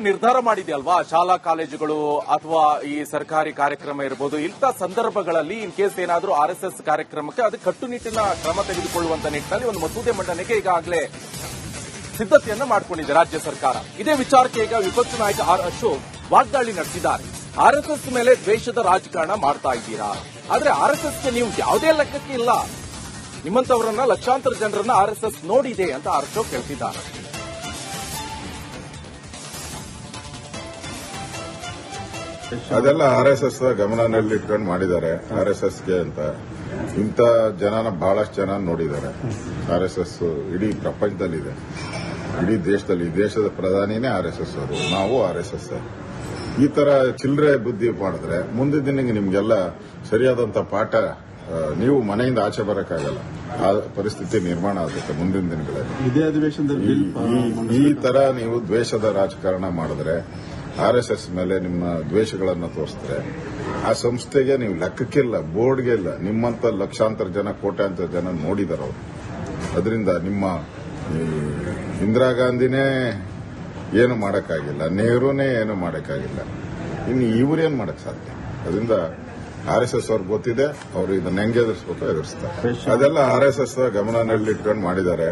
ನಿರ್ಧಾರ ಮಾಡಿದೆ ಅಲ್ವಾ, ಶಾಲಾ ಕಾಲೇಜುಗಳು ಅಥವಾ ಈ ಸರ್ಕಾರಿ ಕಾರ್ಯಕ್ರಮ ಇರಬಹುದು, ಇಂಥ ಸಂದರ್ಭಗಳಲ್ಲಿ ಇನ್ ಕೇಸ್ ಏನಾದರೂ ಆರ್ಎಸ್ಎಸ್ ಕಾರ್ಯಕ್ರಮಕ್ಕೆ ಅದು ಕಟ್ಟುನಿಟ್ಟಿನ ಕ್ರಮ ತೆಗೆದುಕೊಳ್ಳುವಂತ ನಿಟ್ಟಿನಲ್ಲಿ ಒಂದು ಮಸೂದೆ ಮಂಡನೆಗೆ ಈಗಾಗಲೇ ಸಿದ್ಧತೆಯನ್ನ ಮಾಡಿಕೊಂಡಿದೆ ರಾಜ್ಯ ಸರ್ಕಾರ. ಇದೇ ವಿಚಾರಕ್ಕೆ ಈಗ ವಿಪಕ್ಷ ನಾಯಕ ಆರ್ ಅಶೋಕ್ ವಾಗ್ದಾಳಿ ನಡೆಸಿದ್ದಾರೆ. ಆರ್ಎಸ್ಎಸ್ ಮೇಲೆ ದ್ವೇಷದ ರಾಜಕಾರಣ ಮಾಡ್ತಾ ಇದ್ದೀರಾ, ಆದ್ರೆ ಆರ್ಎಸ್ಎಸ್ಗೆ ನೀವು ಯಾವುದೇ ಲೆಕ್ಕಕ್ಕೆ ಇಲ್ಲ, ನಿಮ್ಮಂತವರನ್ನ ಲಕ್ಷಾಂತರ ಜನರನ್ನ ಆರ್ಎಸ್ಎಸ್ ನೋಡಿದೆ ಅಂತ ಆರ್ ಅಶೋಕ್ ಹೇಳ್ತಿದ್ದಾರೆ. ಅದೆಲ್ಲ ಆರ್ಎಸ್ಎಸ್ ಗಮನದಲ್ಲಿಟ್ಕೊಂಡು ಮಾಡಿದ್ದಾರೆ. ಆರ್ಎಸ್ಎಸ್ಗೆ ಅಂತ ಇಂಥ ಜನನ ಬಹಳಷ್ಟು ಜನ ನೋಡಿದ್ದಾರೆ. ಆರ್ಎಸ್ಎಸ್ ಇಡೀ ಪ್ರಪಂಚದಲ್ಲಿದೆ, ಇಡೀ ದೇಶದಲ್ಲಿ. ದೇಶದ ಪ್ರಧಾನಿನೇ ಆರ್ಎಸ್ಎಸ್ ಅವರು, ನಾವು ಆರ್ಎಸ್ಎಸ್. ಈ ತರ ಚಿಲ್ಲರೆ ಬುದ್ಧಿ ಮಾಡಿದ್ರೆ ಮುಂದಿನ ದಿನಕ್ಕೆ ನಿಮ್ಗೆಲ್ಲ ಸರಿಯಾದಂತ ಪಾಠ, ನೀವು ಮನೆಯಿಂದ ಆಚೆ ಬರಕ್ಕಾಗಲ್ಲ, ಆ ಪರಿಸ್ಥಿತಿ ನಿರ್ಮಾಣ ಆಗುತ್ತೆ ಮುಂದಿನ ದಿನಗಳಲ್ಲಿ. ಇದೇ ಅಧಿವೇಶನದಲ್ಲಿ ಈ ತರ ನೀವು ದ್ವೇಷದ ರಾಜಕಾರಣ ಮಾಡಿದ್ರೆ, ಆರ್ಎಸ್ಎಸ್ ಮೇಲೆ ನಿಮ್ಮ ದ್ವೇಷಗಳನ್ನು ತೋರಿಸಿದ್ರೆ, ಆ ಸಂಸ್ಥೆಗೆ ನೀವು ಲೆಕ್ಕಕ್ಕಿಲ್ಲ, ಬೋರ್ಡ್ಗೆ ಇಲ್ಲ. ನಿಮ್ಮಂತ ಲಕ್ಷಾಂತರ ಜನ, ಕೋಟ್ಯಾಂತರ ಜನ ನೋಡಿದಾರೆ ಅವರು. ಅದರಿಂದ ನಿಮ್ಮ ಇಂದಿರಾ ಗಾಂಧಿನೇ ಏನು ಮಾಡಕ್ಕಾಗಿಲ್ಲ, ನೆಹರೂನೇ ಏನು ಮಾಡಕ್ಕಾಗಿಲ್ಲ, ಇನ್ನು ಇವರೇನು ಮಾಡಕ್ ಸಾಧ್ಯ? ಅದರಿಂದ ಆರ್ಎಸ್ಎಸ್ ಅವ್ರಿಗೆ ಗೊತ್ತಿದೆ, ಅವರು ಇದನ್ನ ಹೆಂಗೆ ಎದುರಿಸಬೇಕು ಎದುರಿಸ್ತಾರೆ. ಅದೆಲ್ಲ ಆರ್ಎಸ್ಎಸ್ ಗಮನದಲ್ಲಿಟ್ಕೊಂಡು ಮಾಡಿದ್ದಾರೆ.